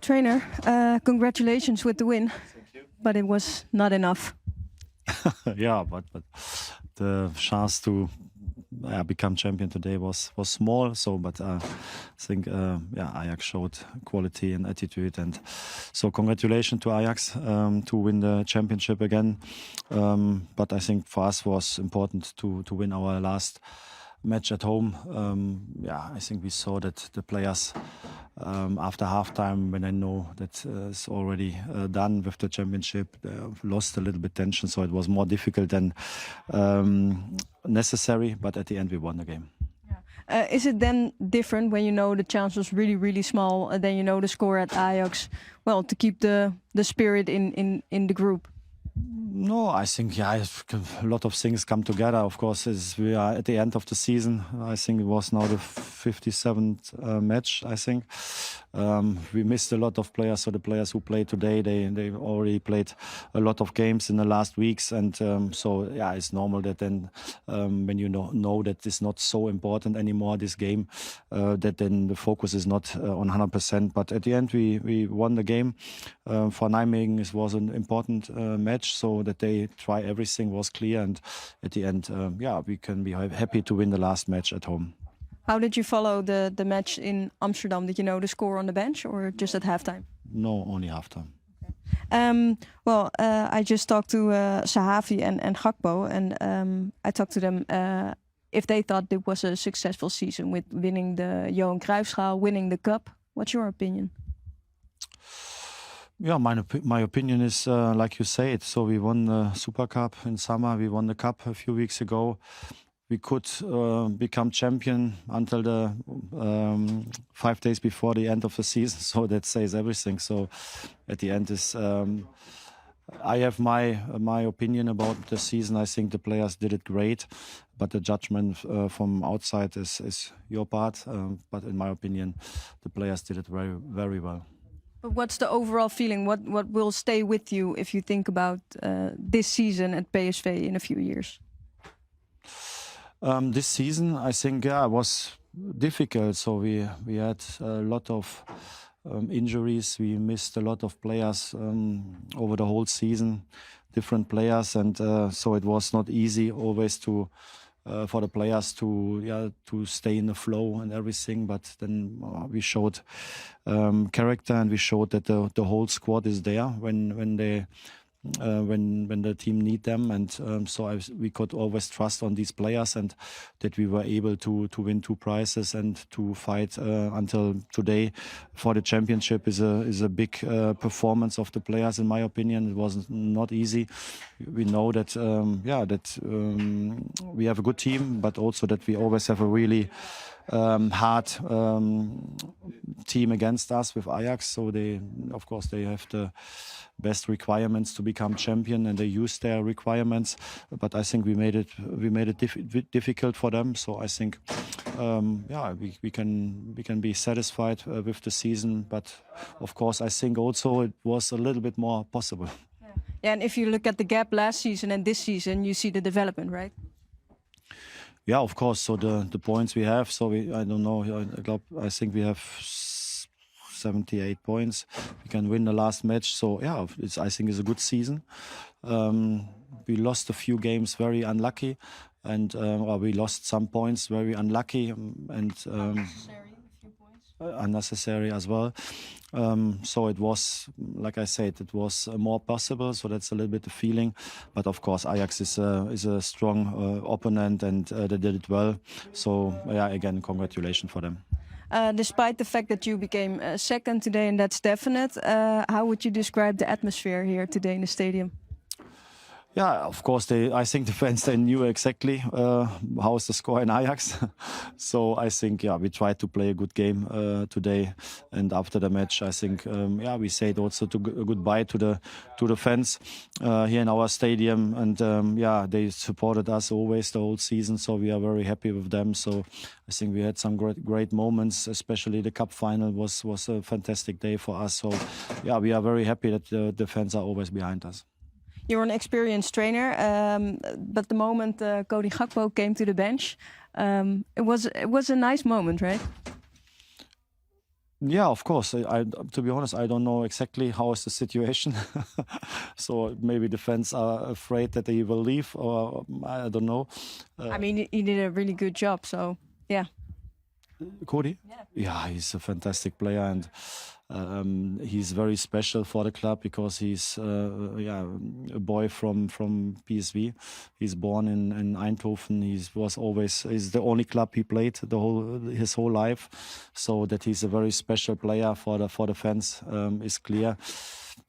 Trainer, congratulations with the win. Thank you. But it was not enough. Yeah, but the chance to become champion today was small. So, but I think Ajax showed quality and attitude, and so congratulations to Ajax to win the championship again. But I think for us was important to win our last match at home. I think we saw that the players after halftime, when I know that it's already done with the championship, lost a little bit tension, so it was more difficult than necessary, but at the end we won the game. Is it then different when you know the chance was really, really small, and then you know the score at Ajax, well, to keep the spirit in the group? No, I think a lot of things come together. Of course, as we are at the end of the season, I think it was now the 57th match. I think we missed a lot of players. So the players who played today, they already played a lot of games in the last weeks, and it's normal that then when you know that it's not so important anymore, this game, that then the focus is not on 100%. But at the end, we won the game. For Nijmegen, it was an important match, so that they try everything was clear, and at the end, we can be happy to win the last match at home. How did you follow the match in Amsterdam? Did you know the score on the bench or just at halftime? No, only halftime. I just talked to Sahavi and Gakpo, and I talked to them if they thought it was a successful season with winning the Johan Cruijffschaal, winning the cup. What's your opinion? Yeah, my opinion is like you say it. So we won the Super Cup in summer. We won the cup a few weeks ago. We could become champion until the 5 days before the end of the season. So that says everything. So at the end is I have my opinion about the season. I think the players did it great, but the judgment from outside is your part. But in my opinion, the players did it very, very well. But what's the overall feeling? What will stay with you if you think about this season at PSV in a few years? This season, I think, was difficult. So we had a lot of injuries. We missed a lot of players over the whole season, different players, and so it was not easy always for the players to stay in the flow and everything. But then we showed character, and we showed that the whole squad is there when the team need them, and we could always trust on these players, and that we were able to win 2 prizes and to fight until today for the championship is a big performance of the players. In my opinion, it was not easy. We know that we have a good team, but also that we always have a really hard team against us with Ajax. So they have the best requirements to become champion, and they use their requirements. But I think we made it difficult for them. So I think we can be satisfied with the season. But of course, I think also it was a little bit more possible. Yeah, and if you look at the gap last season and this season, you see the development, right? Yeah, of course. So the points we have. So I don't know. I think we have 78 points. We can win the last match. So I think it's a good season. We lost a few games very unlucky, and we lost some points very unlucky, and unnecessary as well. So it was, like I said, it was more possible. So that's a little bit the feeling. But of course, Ajax is a strong opponent, and they did it well. So again, congratulations for them. Despite the fact that you became second today, and that's definite, how would you describe the atmosphere here today in the stadium? Yeah, of course, I think the fans, they knew exactly how's the score in Ajax. So I think, we tried to play a good game today. And after the match, I think, we said also goodbye to the fans here in our stadium. And they supported us always the whole season. So we are very happy with them. So I think we had some great moments, especially the cup final was a fantastic day for us. So we are very happy that the fans are always behind us. You're an experienced trainer, but the moment Cody Gakpo came to the bench, it was a nice moment, right? Yeah, of course. To be honest, I don't know exactly how is the situation. So maybe the fans are afraid that he will leave, or I don't know. I mean, he did a really good job, so yeah. Cody? Yeah, he's a fantastic player, and he's very special for the club because he's a boy from PSV. He's born in Eindhoven. He's the only club he played his whole life, so that he's a very special player for the fans is clear.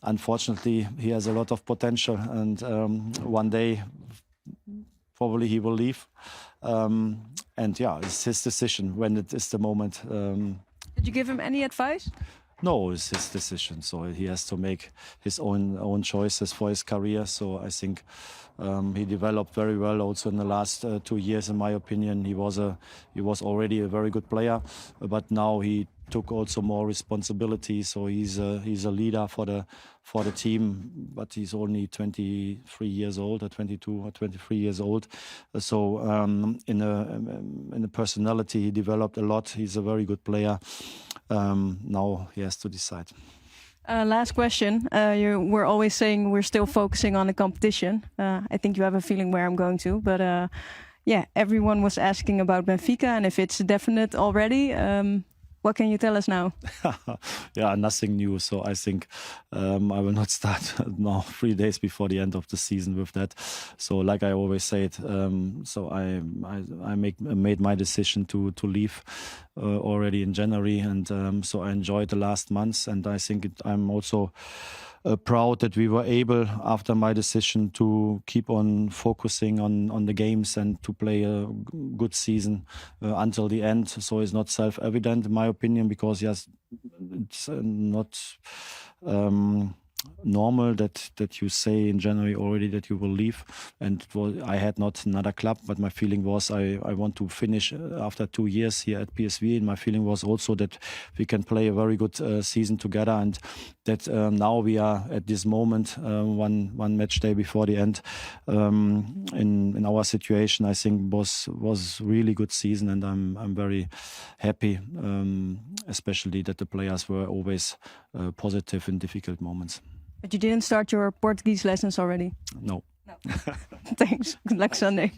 Unfortunately, he has a lot of potential, and one day probably he will leave. And yeah, it's his decision when it is the moment. Did you give him any advice? No, it's his decision. So he has to make his own choices for his career. So I think he developed very well also in the last 2 years. In my opinion, he was already a very good player, but now he took also more responsibility. So he's a leader for the team, but he's only 23 years old, or 22 or 23 years old. So in a personality, he developed a lot. He's a very good player. Now he has to decide. Last question. We're always saying we're still focusing on the competition. I think you have a feeling where I'm going to, but yeah, everyone was asking about Benfica, and if it's definite already, what can you tell us now? Yeah, nothing new. So I think I will not start now 3 days before the end of the season with that. So like I always said, so I made my decision to leave already in January, and so I enjoyed the last months, and I think I'm also proud that we were able, after my decision, to keep on focusing on the games and to play a good season until the end. So it's not self-evident, in my opinion, because yes, it's not normal that you say in January already that you will leave. And I had not another club, but my feeling was I want to finish after 2 years here at PSV. And my feeling was also that we can play a very good season together, and that now we are at this moment, one match day before the end. In our situation, I think was really good season, and I'm very happy, especially that the players were always positive in difficult moments. But you didn't start your Portuguese lessons already? No. Thanks. Good luck Sunday.